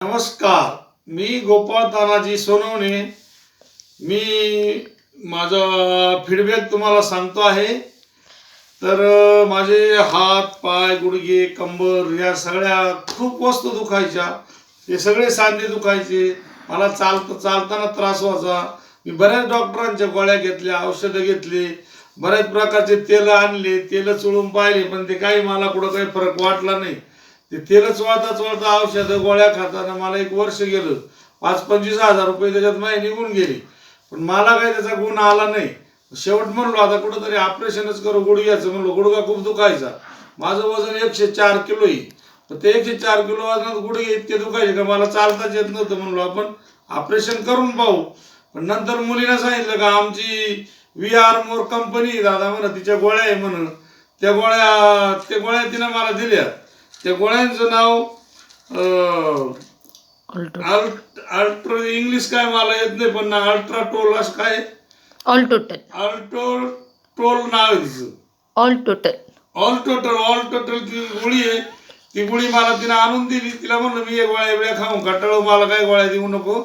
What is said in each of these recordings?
नमस्कार, मी गोपाळ तानाजी सोनवणे. मी माझा फीडबॅक तुम्हाला सांगतो आहे. तर माझे हात, पाय, गुडघे, कंबर या सगळ्या खूप वस्तू दुखायच्या. ते सगळे सांधे दुखायचे. मला चालताना त्रास व्हायचा. मी बऱ्याच डॉक्टरांच्या गोळ्या घेतल्या, औषधं घेतली, बऱ्याच प्रकारचे तेल आणले, तेल चोळून पाहिले, पण ते काही मला कुठं काही फरक वाटला नाही. ते तेल चोळता औषधं गोळ्या खाताना मला 1 वर्ष गेलं. 25-25 हजार रुपये त्याच्यात माझे निघून गेले, पण मला काही त्याचा गुण आला नाही. शेवट म्हणलो आता कुठंतरी ऑपरेशनच करू गुडघ्याचं. म्हणलो गुडघा खूप दुखायचा. माझं वजन 104 किलो आहे. तर ते 104 किलो वजनात गुडघे इतके दुखायचे का मला चालताच येत नव्हतं. म्हणलो आपण ऑपरेशन करून पाहू. पण नंतर मुलीनं सांगितलं का आमची VR मोर कंपनी दादा म्हणा, तिच्या गोळ्या आहे म्हणून. त्या गोळ्या तिनं मला दिल्या. त्या गोळ्यांचं नाव अल्ट्रा इंग्लिश काय मला येत नाही, पण अल्ट्राटोल असं काय अल्ट्रोटोल नाव आहे तिचं. ऑल टोटल ती गोळी आहे. ती गोळी मला तिनं आणून दिली. तिला म्हणलं मी गोळ्या वेळा खाऊ कंटाळू, मला काय गोळ्या देऊ नको.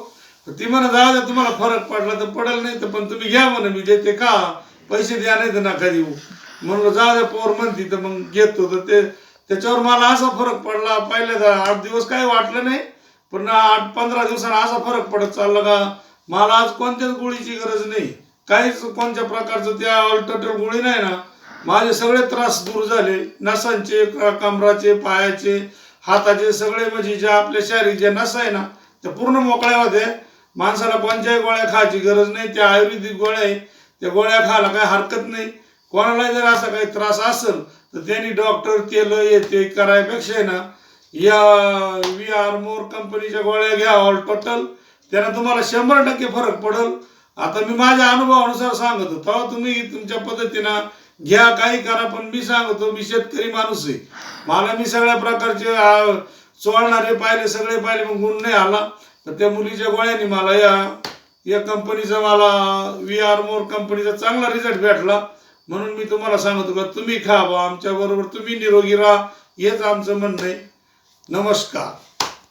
ती म्हणत जा तुम्हाला फरक पडला तर पडेल, नाही तर पण तुम्ही घ्या म्हणा, मी देते का पैसे द्या, नाही तर नका देऊ. म्हणलं जा द्या पोर म्हणती तर मग घेतो. तर त्याच्यावर मला असा फरक पडला. पहिल्या 8 दिवस काही वाटलं नाही, पण 8-15 दिवसांना असा फरक पडत चालला का मला आज कोणत्याच गोळीची गरज नाही, काहीच कोणत्या प्रकारचं. त्या अल्ट्राटोल गोळी नाही ना, माझे सगळे त्रास दूर झाले. नसांचे, कमराचे, पायाचे, हाताचे सगळे, म्हणजे ज्या आपल्या शारीरिक ज्या नसा आहे ना त्या पूर्ण मोकळ्या होत्या. माणसाला कोणत्याही गोळ्या खायची गरज नाही. त्या आयुर्वेदिक गोळ्या आहे, त्या गोळ्या खायला काही हरकत नाही. कोणालाही जर असा काही त्रास असेल तर त्यांनी डॉक्टर तेल येते करायपेक्षा आहे ना, या VR मोर कंपनीच्या गोळ्या घ्या ऑल टोटल. त्यानं तुम्हाला 100% फरक पडेल. आता मी माझ्या अनुभवानुसार सांगतो, तेव्हा तुम्ही तुमच्या पद्धतीनं घ्या, काही करा. पण मी सांगतो, मी शेतकरी माणूस आहे. मला मी सगळ्या प्रकारचे चोळणारे पाहिले, सगळे पाहिले, मग गुण नाही आला. तर त्या मुलीच्या गोळ्यांनी मला या कंपनीचा, मला VR मोर कंपनीचा चांगला रिझल्ट भेटला. म्हणून मी तुम्हाला सांगतो का तुम्ही खा बा, आमच्या बरोबर तुम्ही निरोगी राहा, हेच आमचं म्हणणं आहे. नमस्कार.